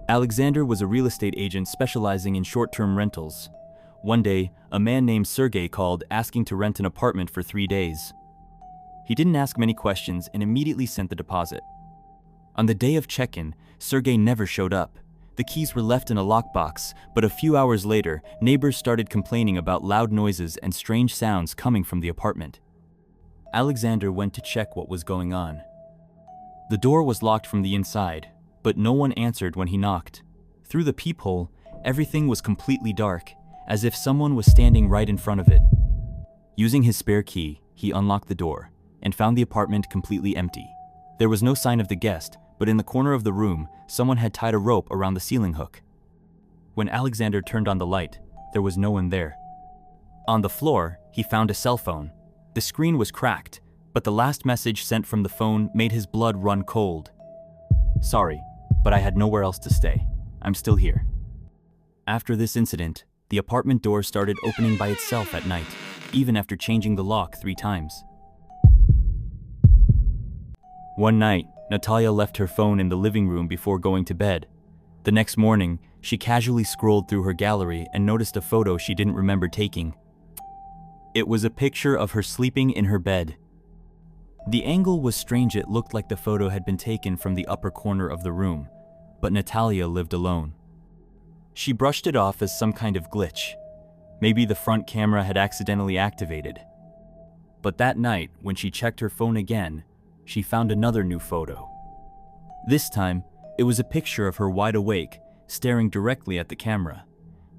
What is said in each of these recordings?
Alexander was a real estate agent specializing in short-term rentals. One day, a man named Sergey called asking to rent an apartment for 3 days. He didn't ask many questions and immediately sent the deposit. On the day of check-in, Sergey never showed up. The keys were left in a lockbox, but a few hours later, neighbors started complaining about loud noises and strange sounds coming from the apartment. Alexander went to check what was going on. The door was locked from the inside, but no one answered when he knocked. Through the peephole, everything was completely dark, as if someone was standing right in front of it. Using his spare key, he unlocked the door and found the apartment completely empty. There was no sign of the guest, but in the corner of the room, someone had tied a rope around the ceiling hook. When Alexander turned on the light, there was no one there. On the floor, he found a cell phone. The screen was cracked, but the last message sent from the phone made his blood run cold. "Sorry, but I had nowhere else to stay. I'm still here." After this incident, the apartment door started opening by itself at night, even after changing the lock 3 times. One night, Natalia left her phone in the living room before going to bed. The next morning, she casually scrolled through her gallery and noticed a photo she didn't remember taking. It was a picture of her sleeping in her bed. The angle was strange. It looked like the photo had been taken from the upper corner of the room, but Natalia lived alone. She brushed it off as some kind of glitch. Maybe the front camera had accidentally activated. But that night, when she checked her phone again, she found another new photo. This time, it was a picture of her wide awake, staring directly at the camera,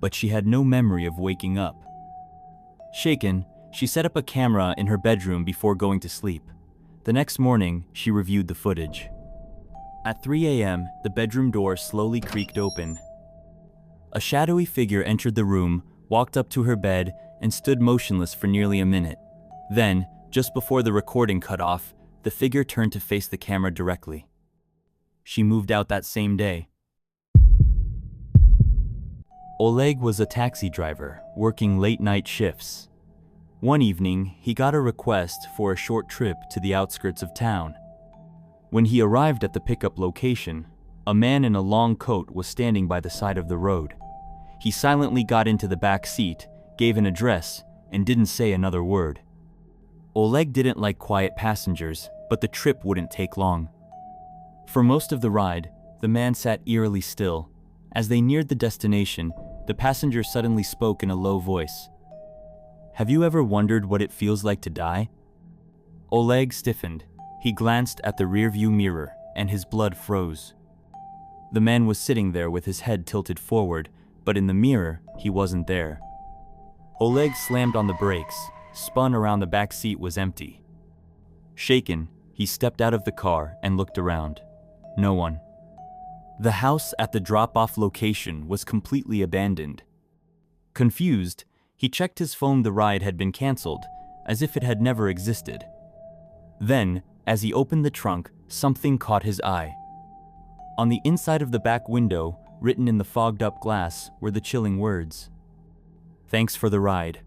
but she had no memory of waking up. Shaken, she set up a camera in her bedroom before going to sleep. The next morning, she reviewed the footage. At 3 a.m., the bedroom door slowly creaked open. A shadowy figure entered the room, walked up to her bed, and stood motionless for nearly a minute. Then, just before the recording cut off, the figure turned to face the camera directly. She moved out that same day. Oleg was a taxi driver, working late-night shifts. One evening, he got a request for a short trip to the outskirts of town. When he arrived at the pickup location, a man in a long coat was standing by the side of the road. He silently got into the back seat, gave an address, and didn't say another word. Oleg didn't like quiet passengers, but the trip wouldn't take long. For most of the ride, the man sat eerily still. As they neared the destination, the passenger suddenly spoke in a low voice. "Have you ever wondered what it feels like to die?" Oleg stiffened. He glanced at the rearview mirror, and his blood froze. The man was sitting there with his head tilted forward, but in the mirror, he wasn't there. Oleg slammed on the brakes. Spun around. The back seat was empty. Shaken, he stepped out of the car and looked around. No one. The house at the drop-off location was completely abandoned. Confused, he checked his phone. The ride had been canceled, as if it had never existed. Then, as he opened the trunk, something caught his eye. On the inside of the back window, written in the fogged-up glass, were the chilling words, "Thanks for the ride.